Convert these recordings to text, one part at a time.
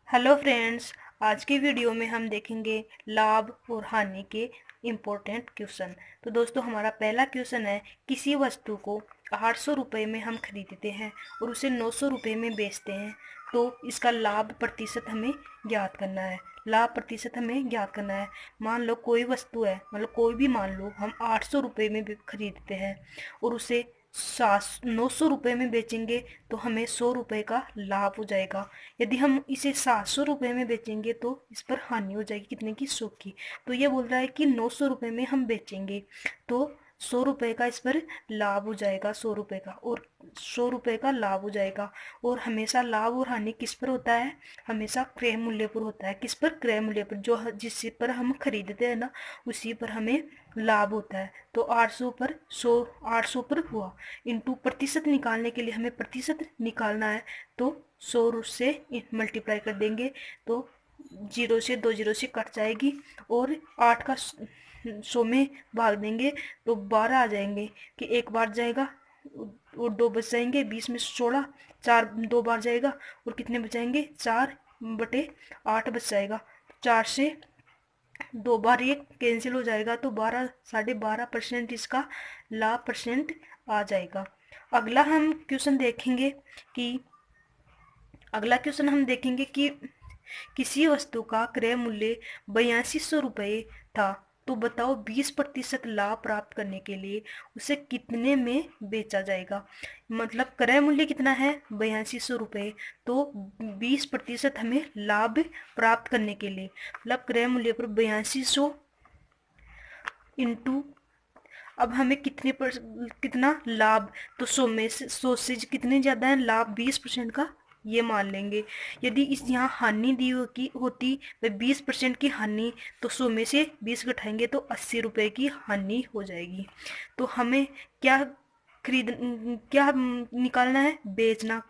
Hello friends. आज की video में हम देखेंगे लाभ और हानि के इम्पोर्टेंट क्वेश्चन। तो दोस्तों, हमारा पहला क्वेश्चन है, किसी वस्तु को 800 रुपये में हम खरीदते हैं और उसे 900 रुपये में बेचते हैं, तो इसका लाभ प्रतिशत हमें ज्ञात करना है। लाभ प्रतिशत हमें ज्ञात करना है। मान लो कोई वस्तु है, मतलब कोई भी मान लो हम 800 रुपये में खरीदते हैं और उसे 900 रुपये में बेचेंगे, तो हमें 100 रुपये का लाभ हो जाएगा। यदि हम इसे 700 रुपये में बेचेंगे तो इस पर हानि हो जाएगी, कितने की? 100 की। तो ये बोल रहा है कि 900 रुपये में हम बेचेंगे तो 100 रुपये का इस पर लाभ हो जाएगा, 100 रुपये का, और 100 रुपये का लाभ हो जाएगा। और हमेशा लाभ और हानि किस पर होता है? हमेशा क्रय मूल्य पर होता है। किस पर? क्रय मूल्य पर। जो जिस पर हम खरीदते हैं ना, उसी पर हमें लाभ होता है। तो 800 पर 100, 800 पर हुआ, इंटू प्रतिशत निकालने के लिए हमें प्रतिशत निकालना है, तो 100 से मल्टीप्लाई कर देंगे तो 0 से 2 जीरो से कट जाएगी, और 8 का 100 में भाग देंगे तो 12 आ जाएंगे, कि एक बार जाएगा और 2 बच जाएंगे, 20 में 16, 4 2 बार जाएगा और कितने बचाएंगे? 4/8 बच जाएगा। 4 से 2 बार ये कैंसिल हो जाएगा, तो 12.5% इसका लाभ परसेंट आ जाएगा। कि अगला क्वेश्चन हम देखेंगे कि किसी वस्तु का क्रय मूल्य 8200 रुपये था, तो बताओ 20% लाभ प्राप्त करने के लिए उसे कितने में बेचा जाएगा। मतलब क्रय मूल्य कितना है? 8200 रुपये। तो 20% हमें लाभ प्राप्त करने के लिए, मतलब क्रय मूल्य पर 8200 इंटू, अब हमें कितना लाभ, तो 100 से कितने ज़्यादा है लाभ? 20% का, ये मान लेंगे। यदि इस यहाँ हानि दी होती तो 20% की हानि, तो 100 में से 20 घटाएंगे तो 80 रुपये की हानि हो जाएगी। तो हमें क्या क्या निकालना है? बेचना,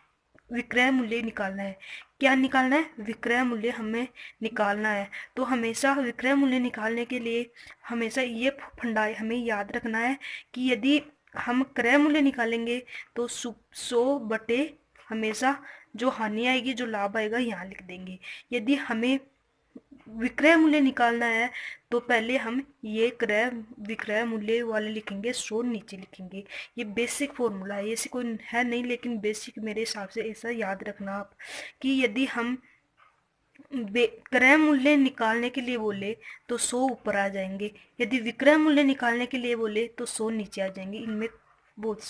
विक्रय मूल्य निकालना है। क्या निकालना है? विक्रय मूल्य हमें निकालना है। तो हमेशा विक्रय मूल्य निकालने के लिए हमेशा ये फंडा हमें याद रखना है कि यदि हम क्रय मूल्य निकालेंगे तो 100 बटे हमेशा जो हानि आएगी, जो लाभ आएगा, यहाँ लिख देंगे। यदि हमें विक्रय मूल्य निकालना है तो पहले हम ये विक्रय मूल्य वाले लिखेंगे, 100 नीचे लिखेंगे। ये बेसिक फॉर्मूला है, ऐसे कोई है नहीं, लेकिन बेसिक मेरे हिसाब से ऐसा याद रखना आप, कि यदि हम क्रय मूल्य निकालने के लिए बोले तो 100 ऊपर आ जाएंगे, यदि विक्रय मूल्य निकालने के लिए बोले तो 100 नीचे आ जाएंगे। इनमें बहुत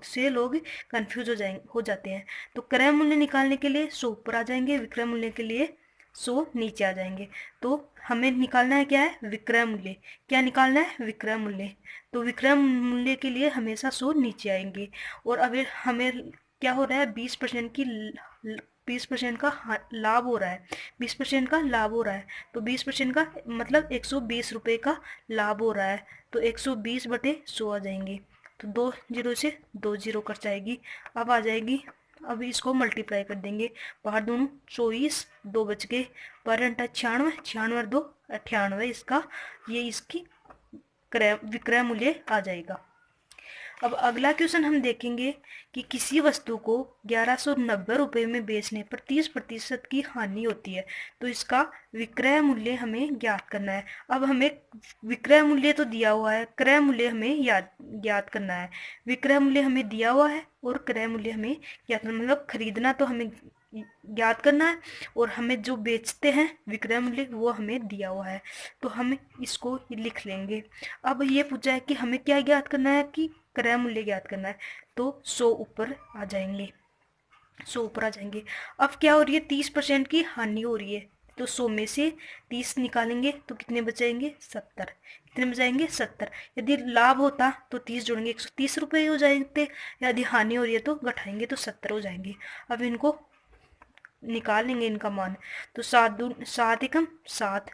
से लोग कंफ्यूज हो जाते हैं। तो क्रय मूल्य निकालने के लिए 100 ऊपर आ जाएंगे, विक्रय मूल्य के लिए 100 नीचे आ जाएंगे। तो हमें निकालना है क्या है? विक्रय मूल्य। क्या निकालना है? विक्रय मूल्य। तो विक्रय मूल्य के लिए हमेशा 100 नीचे आएंगे। और अब हमें क्या हो रहा है? 20% का लाभ हो रहा है। 20% का लाभ हो रहा है, तो 20% का मतलब 120 रुपये का लाभ हो रहा है। तो 120 बटे 100 आ जाएंगे, तो 2 जीरो से 2 जीरो कट जाएगी। अब आ जाएगी, अब इसको मल्टीप्लाई कर देंगे, बाहर दोनों 24, 2 बच गए, पर अंटा 96, 96 और 2 98, इसकी विक्रय मूल्य आ जाएगा। अब अगला क्वेश्चन हम देखेंगे कि किसी वस्तु को 1190 रुपये में बेचने पर 30% की हानि होती है, तो इसका विक्रय मूल्य हमें ज्ञात करना है। अब हमें विक्रय मूल्य तो दिया हुआ है, क्रय मूल्य हमें ज्ञात करना है। विक्रय मूल्य हमें दिया हुआ है और क्रय मूल्य हमें ज्ञात करना, मतलब खरीदना तो हमें ज्ञात करना है, और हमें जो बेचते हैं विक्रय मूल्य वो हमें दिया हुआ है, तो हम इसको लिख लेंगे। अब ये पूछा है कि हमें क्या ज्ञात करना है? कि क्रय मूल्य ज्ञात करना है, तो 100 ऊपर आ जाएंगे, 100 ऊपर आ जाएंगे। अब क्या हो रही है? 30% की हानि हो रही है, तो 100 में से 30 निकालेंगे तो कितने बचाएंगे? 70। कितने बचाएंगे? 70। यदि लाभ होता तो 30 जोड़ेंगे, 130 रुपये हो जाते। यदि हानि हो रही है तो घटाएंगे तो 70 हो जाएंगे। अब इनको निकाल लेंगे इनका मान, तो 7 एकम 7,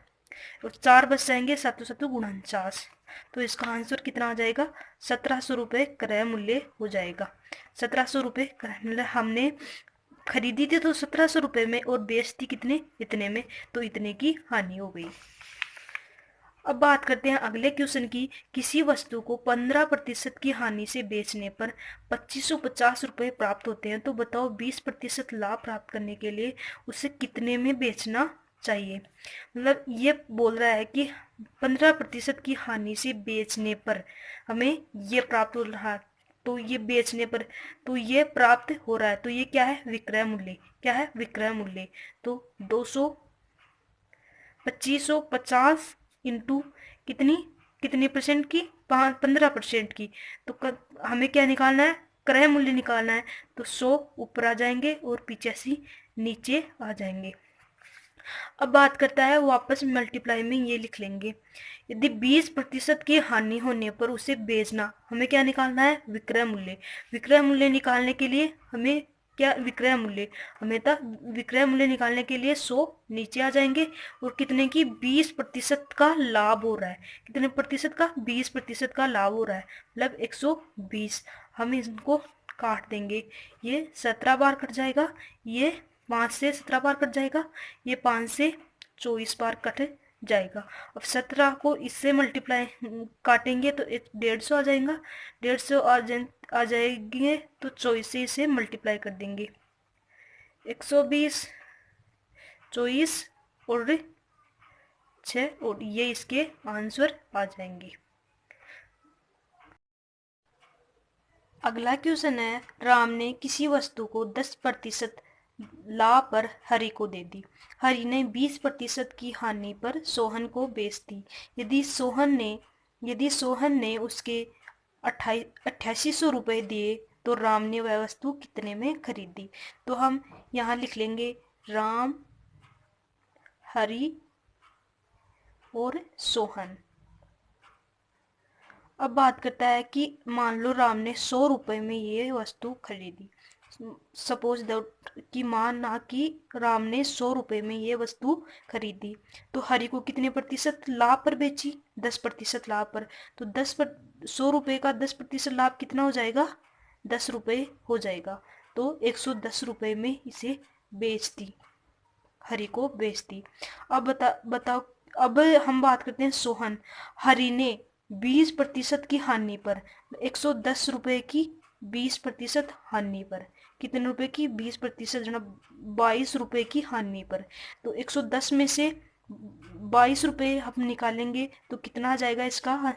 और 4 बच जाएंगे, 7 7 49। तो इसका आंसर कितना आ जाएगा? 1700 रुपये क्रय मूल्य हो जाएगा। 1700 रुपये क्रय मूल्य, हमने खरीदी थी तो 1700 रुपये में और बेचती कितने? इतने में, तो इतने की हानि हो गई। अब बात करते हैं अगले क्वेश्चन की। किसी वस्तु को 15% की हानि से बेचने पर 2550 रुपये प्राप्त होते हैं, तो बताओ 20% लाभ प्राप्त करने के लिए उसे कितने में बेचना चाहिए। मतलब ये बोल रहा है कि 15% की हानि से बेचने पर हमें ये प्राप्त हो रहा, तो ये बेचने पर तो ये प्राप्त हो रहा है, तो ये क्या है, विक्रय मूल्य। क्या है, विक्रय मूल्य। तो 2550 इंटू कितनी कितनी परसेंट की, 15% की। तो हमें क्या निकालना है, क्रय मूल्य निकालना है। तो 100 ऊपर आ जाएंगे और 85 नीचे आ जाएंगे। अब बात करता है वापस मल्टीप्लाई में ये लिख लेंगे। यदि 20% की हानि होने पर उसे बेचना, हमें क्या निकालना है, विक्रय मूल्य। विक्रय मूल्य निकालने के लिए हमें क्या, विक्रय मूल्य, हमें था विक्रय मूल्य निकालने के लिए 100 नीचे आ जाएंगे और कितने की, 20% का लाभ हो रहा है। कितने प्रतिशत का, 20% का लाभ हो रहा है, मतलब 120। हम इनको काट देंगे, ये 17 बार कट जाएगा, ये 5 से 17 बार कट जाएगा, ये 5 से 24 बार कट जाएगा। अब 17 को इससे मल्टीप्लाई काटेंगे तो 150 आ जाएगा, 150 आ जाएंगे, तो 24 से इसे मल्टीप्लाई कर देंगे। 120, 24 और 6, और ये इसके आंसर आ जाएंगे। अगला क्वेश्चन है, राम ने किसी वस्तु को 10% लाभ पर हरि को दे दी। हरि ने 20% की हानि पर सोहन को बेच दी। यदि सोहन ने उसके 8800 रुपये दिए तो राम ने वह वस्तु कितने में खरीदी। तो हम यहाँ लिख लेंगे राम, हरि और सोहन। अब बात करता है कि मान लो राम ने 100 रुपये में ये वस्तु खरीदी। सपोज दैट कि माना कि राम ने 100 रुपये में ये वस्तु खरीदी, तो हरि को कितने प्रतिशत लाभ पर बेची, 10% लाभ पर। तो 100 रुपये का 10% लाभ कितना हो जाएगा, 10 रुपये हो जाएगा। तो 110 रुपये में इसे बेच दी, हरि को बेच दी। अब बताओ, अब हम बात करते हैं सोहन। हरि ने 20% की हानि पर, 110 रुपये की 20% हानि पर, कितने रुपए की, 20% जनाब 22 रुपये की हानि पर। तो 110 में से 22 रुपये हम निकालेंगे तो कितना आ जाएगा इसका,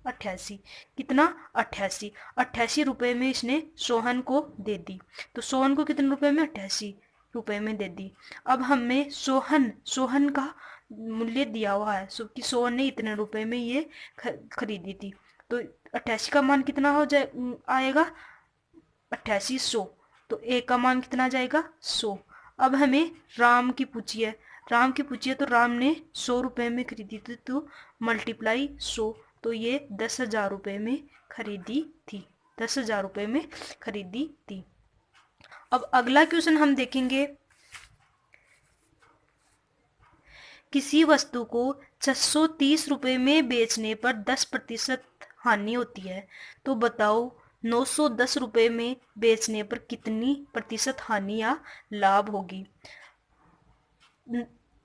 88। कितना, 88। 88 रुपये में इसने सोहन को दे दी। तो सोहन को कितने रुपए में, 88 रुपए में दे दी। अब हमें सोहन का मूल्य दिया हुआ है, कि सोहन ने इतने रुपए में ये खरीदी थी। तो 88 का मान कितना हो जाए आएगा, 8800। तो ए का मान कितना जाएगा, 100। अब हमें राम की पूछी है, तो राम ने 100 रुपये में खरीदी थी, तो मल्टीप्लाई 100, तो ये 10,000 रुपये में खरीदी थी, 10,000 रुपये में खरीदी थी। अब अगला क्वेश्चन हम देखेंगे, किसी वस्तु को 630 रुपये में बेचने पर 10% हानि होती है, तो बताओ 910 रुपये में बेचने पर कितनी प्रतिशत हानि या लाभ होगी।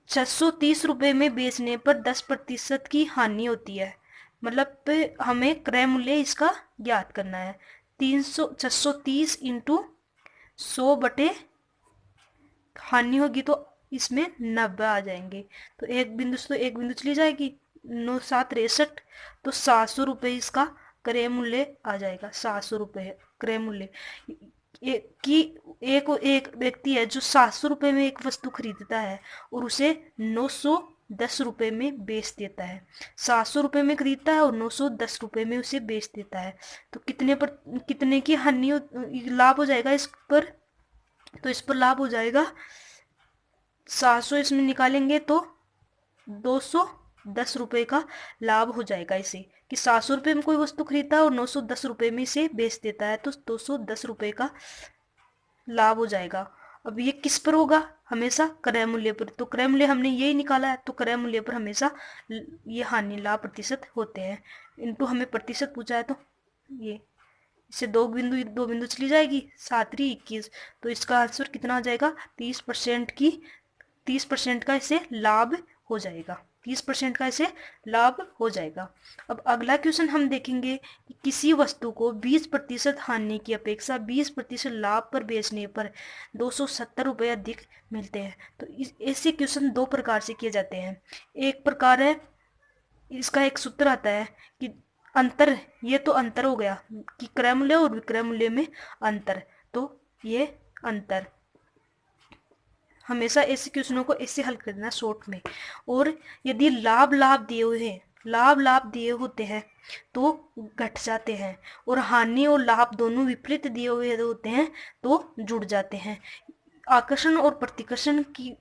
630 रुपये में बेचने पर 10% की हानि होती है, मतलब हमें क्रय मूल्य इसका ज्ञात करना है। 630 इंटू 100 बटे हानि होगी, तो इसमें 90 आ जाएंगे। तो एक बिंदु से तो एक बिंदु चली जाएगी, 9 7 63, तो 700 रुपये इसका क्रय मूल्य आ जाएगा। 700 रुपये क्रय मूल्य एक व्यक्ति है जो 700 रुपये में एक वस्तु खरीदता है और उसे 910 रुपये में बेच देता है। 700 रुपये में खरीदता है और 910 रुपये में उसे बेच देता है। तो कितने की हानि, लाभ हो जाएगा इस पर। तो इस पर लाभ हो जाएगा 700, इसमें निकालेंगे तो 210 रुपये का लाभ हो जाएगा इसे, कि 700 रुपये में कोई वस्तु खरीदता है और 910 रुपये में इसे बेच देता है, तो 210 रुपये का लाभ हो जाएगा। अब ये किस पर होगा, हमेशा क्रय मूल्य पर। तो क्रय मूल्य हमने यही निकाला है, तो क्रय मूल्य पर हमेशा ये हानि लाभ प्रतिशत होते हैं। इनटू हमें प्रतिशत पूछा है, तो ये इससे दो बिंदु चली जाएगी, 7 3 21। तो इसका आंसर कितना आ जाएगा, 30% का इसे लाभ हो जाएगा। 30% का इसे लाभ हो जाएगा। अब अगला क्वेश्चन हम देखेंगे कि किसी वस्तु को 20% हानि की अपेक्षा 20% लाभ पर बेचने पर 270 रुपये अधिक मिलते हैं। तो ऐसे क्वेश्चन दो प्रकार से किए जाते हैं। एक प्रकार है, इसका एक सूत्र आता है कि अंतर, ये तो अंतर हो गया कि क्रय मूल्य और विक्रय मूल्य में अंतर, तो ये अंतर, हमेशा ऐसे क्वेश्चनों को ऐसे हल करना शॉर्ट में। और यदि लाभ लाभ दिए हुए हैं, लाभ लाभ दिए होते हैं तो घट जाते हैं, और हानि और लाभ दोनों विपरीत दिए हुए होते हैं तो जुड़ जाते हैं। आकर्षण और प्रतिकर्षण की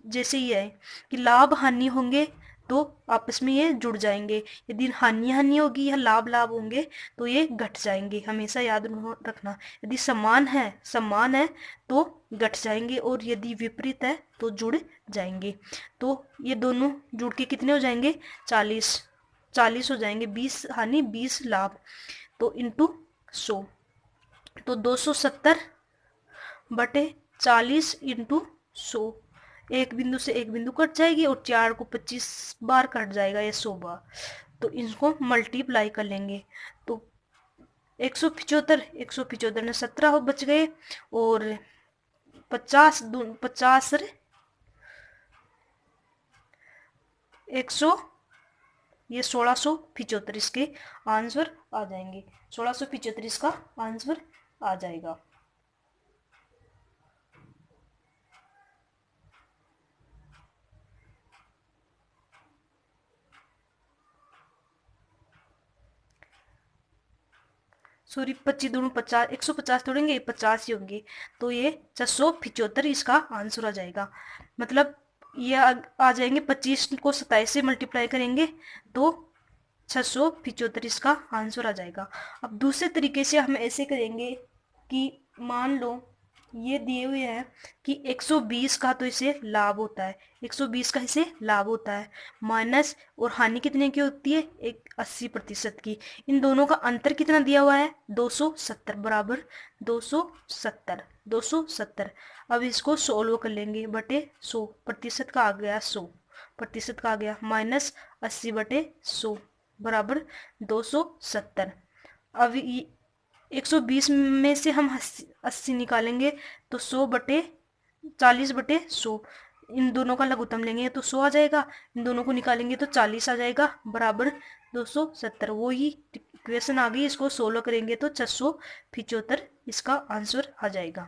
जैसे ही है कि लाभ हानि होंगे तो आपस में ये जुड़ जाएंगे, यदि हानि हानि होगी या लाभ लाभ होंगे तो ये घट जाएंगे, हमेशा याद रखना। यदि समान है तो घट जाएंगे, और यदि विपरीत है तो जुड़ जाएंगे। तो ये दोनों जुड़ के कितने हो जाएंगे, 40 हो जाएंगे, 20 हानि 20 लाभ, तो इंटू 100, तो 270 बटे 40 इंटू 100। एक बिंदु से एक बिंदु कट जाएगी और 4 को 25 बार कट जाएगा या 100 बार, तो इनको मल्टीप्लाई कर लेंगे तो 175 में 17 बच गए, और 50 100 ये 1675 इसके आंसर आ जाएंगे। 1675 इसका आंसर आ जाएगा। सॉरी 25 दूनी 50, 150 तोड़ेंगे 50 ही होंगे, तो ये 675 इसका आंसर आ जाएगा। मतलब ये आ जाएंगे, 25 को 27 से मल्टीप्लाई करेंगे तो 675 इसका आंसर आ जाएगा। अब दूसरे तरीके से हम ऐसे करेंगे कि मान लो ये दिए हुए हैं कि 120 का तो इसे लाभ होता है, 120 का इसे लाभ होता है, माइनस और हानि कितने की होती है, 80% की। इन दोनों का अंतर कितना दिया हुआ है, 270 बराबर 270। अब इसको सोल्व कर लेंगे बटे 100, प्रतिशत का आ गया 100, प्रतिशत का आ गया माइनस 80 बटे 100 बराबर 270। अब 120 में से हम 80 निकालेंगे तो 100 बटे 40 बटे 100, इन दोनों का लघुत्तम लेंगे तो 100 आ जाएगा, इन दोनों को निकालेंगे तो 40 आ जाएगा बराबर 270। वो ही इक्वेशन आ गई, इसको सोल्व करेंगे तो 675 इसका आंसर आ जाएगा।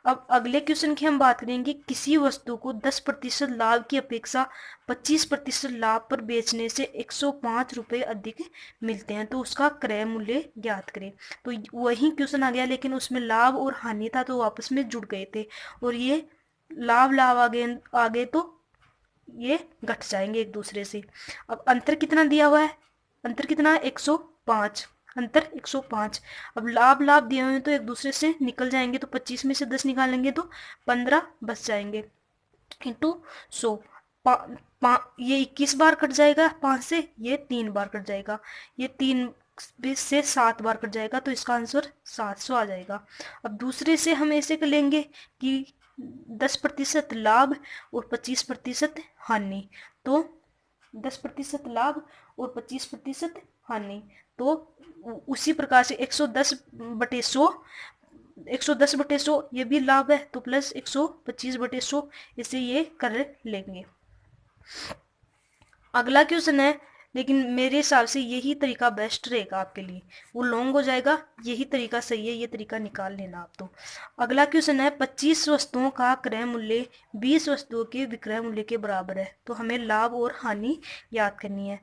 अब अगले क्वेश्चन की हम बात करेंगे, किसी वस्तु को 10% लाभ की अपेक्षा 25% लाभ पर बेचने से 105 रुपये अधिक मिलते हैं, तो उसका क्रय मूल्य ज्ञात करें। तो वही क्वेश्चन आ गया, लेकिन उसमें लाभ और हानि था तो आपस में जुड़ गए थे, और ये लाभ लाभ आगे तो ये घट जाएंगे एक दूसरे से। अब अंतर कितना दिया हुआ है, अंतर कितना है, 105, अंतर 105। अब लाभ लाभ दिए हुए हैं तो एक दूसरे से निकल जाएंगे, तो 25 में से 10 निकालेंगे तो 15 बच जाएंगे, इंटू 100। ये 21 बार कट जाएगा 5 से, ये 3 बार कट जाएगा, ये 3 से 7 बार कट जाएगा, तो इसका आंसर 700 आ जाएगा। अब दूसरे से हम ऐसे कर लेंगे कि 10% लाभ और 25% हानि, तो 10% लाभ और 25% हानि, तो उसी प्रकार से 110 बटे 100, 110 बटे 100 ये भी लाभ है तो प्लस 125 बटे 100, इसे ये कर लेंगे। अगला क्वेश्चन है, लेकिन मेरे हिसाब से यही तरीका बेस्ट रहेगा आपके लिए, वो लॉन्ग हो जाएगा, यही तरीका सही है, ये तरीका निकाल लेना आप। तो अगला क्वेश्चन है, 25 वस्तुओं का क्रय मूल्य 20 वस्तुओं के विक्रय मूल्य के बराबर है, तो हमें लाभ और हानि याद करनी है।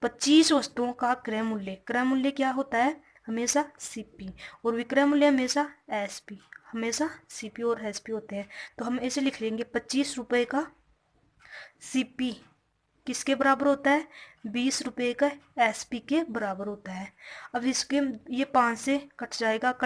25 वस्तुओं का क्रय मूल्य क्या होता है, हमेशा सीपी, और विक्रय मूल्य हमेशा एसपी, हमेशा सीपी और एसपी होते हैं। तो हम ऐसे लिख लेंगे 25 रुपये का सीपी किसके बराबर होता है, 20 रुपये का एसपी के बराबर होता है। अब इसके ये 5 से कट जाएगा,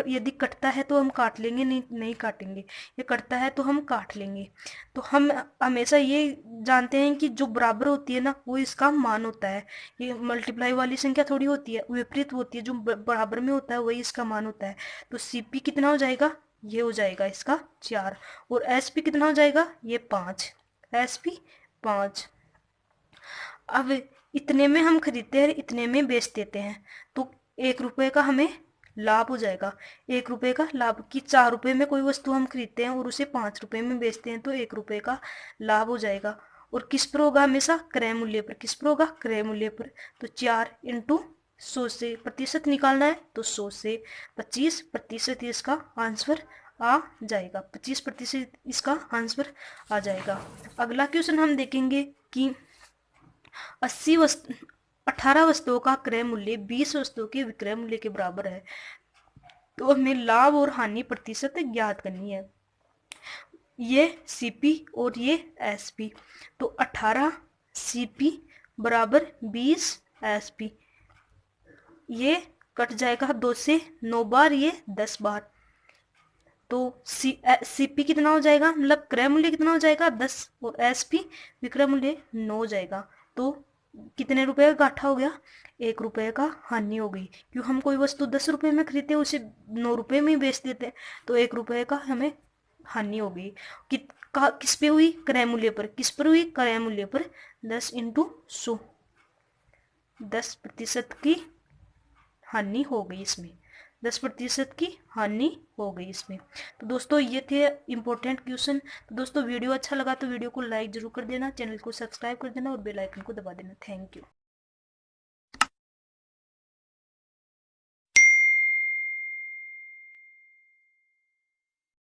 यदि कटता है तो हम काट लेंगे, नहीं काटेंगे, ये कटता है तो हम काट लेंगे। तो हम हमेशा ये जानते हैं कि जो बराबर होती है ना वो इसका मान होता है, ये मल्टीप्लाई वाली संख्या थोड़ी होती है, विपरीत होती है, जो बराबर में होता है वही इसका मान होता है। तो सीपी कितना हो जाएगा, ये हो जाएगा इसका 4, और एसपी कितना हो जाएगा, ये 5, एसपी 5, अब इतने में हम खरीदते हैं, इतने में बेच देते हैं, तो 1 रुपये का हमें लाभ हो जाएगा। 1 रुपये का लाभ की 4 रुपये में कोई वस्तु हम खरीदते हैं और उसे 5 रुपये में बेचते हैं, तो 1 रुपये का लाभ हो जाएगा। और किस पर होगा? हमेशा क्रय मूल्य पर। किस पर होगा? क्रय मूल्य पर। तो 4 × 100 से प्रतिशत निकालना है, तो 100 से 25% इसका आंसर आ जाएगा। 25% इसका आंसर आ जाएगा। अगला क्वेश्चन हम देखेंगे कि 18 वस्तुओं का क्रय मूल्य 20 वस्तुओं के विक्रय मूल्य के बराबर है, तो हमें लाभ और हानि प्रतिशत ज्ञात करनी है। ये सीपी और ये एसपी, तो 18 सीपी बराबर 20 एसपी। ये कट जाएगा 2 से 9 बार, ये 10 बार, तो सीपी कितना हो जाएगा, मतलब क्रय मूल्य कितना हो जाएगा 10, और एसपी विक्रय मूल्य 9 हो जाएगा। तो कितने रुपए का घाटा हो गया? 1 रुपये का हानि हो गई, क्यों? हम कोई वस्तु 10 रुपये में खरीदते हैं, उसे 9 रुपये में ही बेच देते हैं, तो 1 रुपये का हमें हानि हो गई। किस पे हुई? क्रय मूल्य पर। किस पर हुई? क्रय मूल्य पर। 10 × 100, 10% की हानि हो गई इसमें। 10% की हानि हो गई इसमें। तो दोस्तों ये थे इम्पोर्टेंट क्वेश्चन। तो दोस्तों वीडियो अच्छा लगा तो वीडियो को लाइक जरूर कर देना, चैनल को सब्सक्राइब कर देना और बेल आइकन को दबा देना। Thank you.